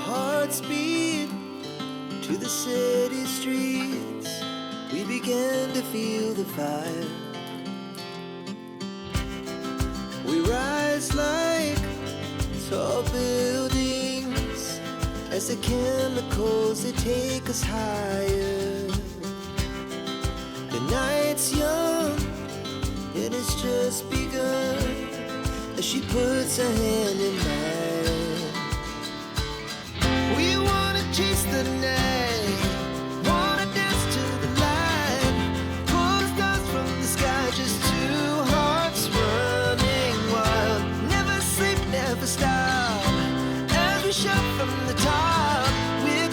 hearts beat to the city streets. We began to feel the fire. We rise like tall buildings as the chemicals, they take us higher. The night's young and it's just begun as she puts her hand in mine. We wanna chase the night, wanna dance to the light, pull the stars from the sky, just two hearts running wild. Never sleep, never stop, as we shout from the top. We're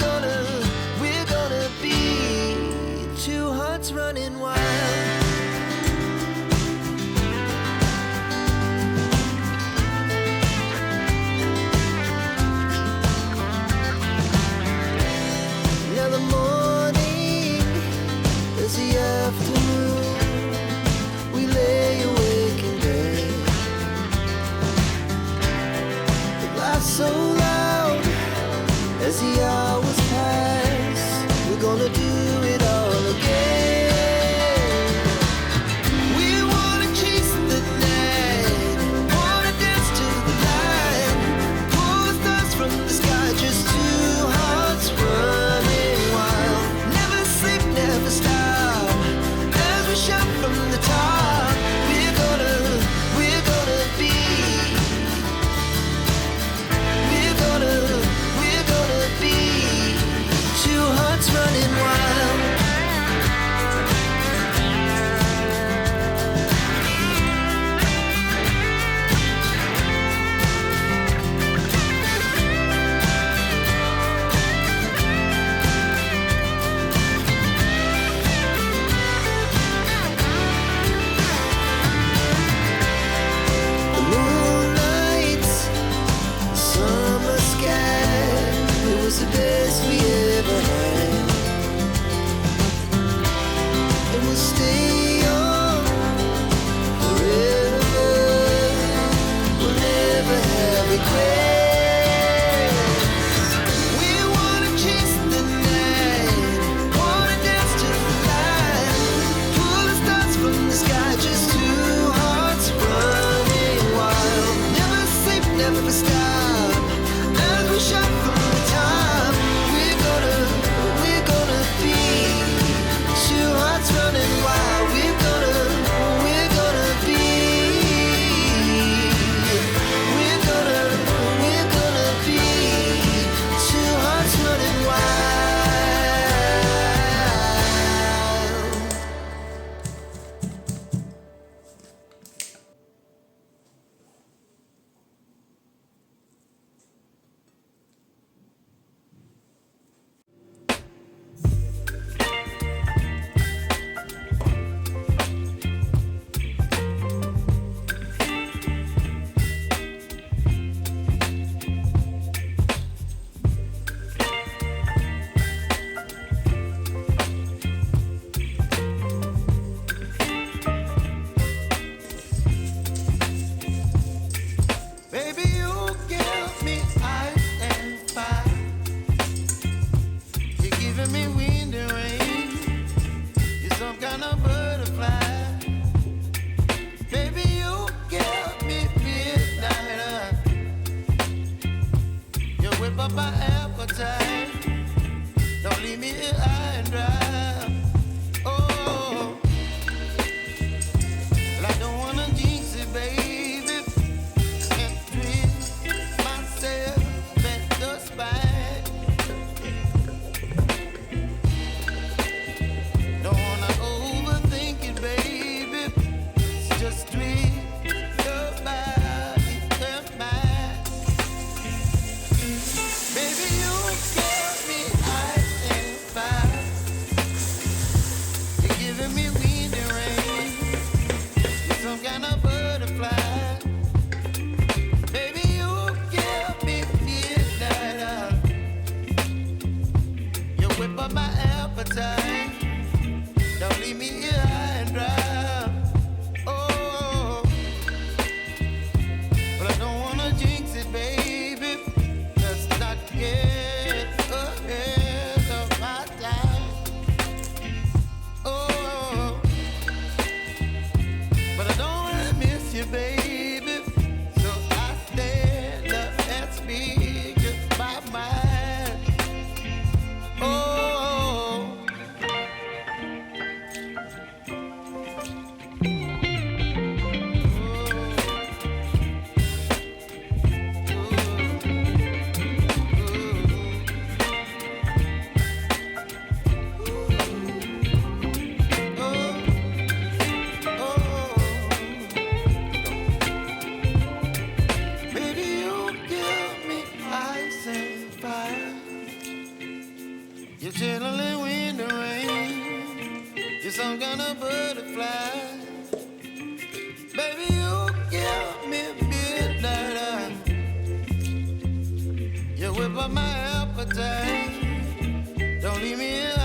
gonna be two hearts running wild. So loud as the hours pass, we're gonna do it all again. We wanna chase the night, wanna dance to the light, pull the stars from the sky, just two hearts running wild. Never sleep, never stop, as we shout from the top. We're gonna be two hearts running wild. The moonlight, summer sky, it was the best we ever had. And we'll stay on forever. We'll never have regrets. We wanna chase the night, wanna dance to the light, pull the stars from the sky, just two hearts running wild. Never sleep, never stop, as we shout from the top. We're gonna be two hearts running wild. We're gonna be two hearts running wild. Baby, you give me ice and fire. You're giving me wind and rain. You're some kind of butterfly. Baby, you give me midnight. You whip up my appetite. Don't leave me here high and dry. Oh, well, I don't wanna jinx it, baby. Some chilling wind and rain. You're some kind of butterfly. Baby, you give me midnight. You whip up my appetite. Don't leave me here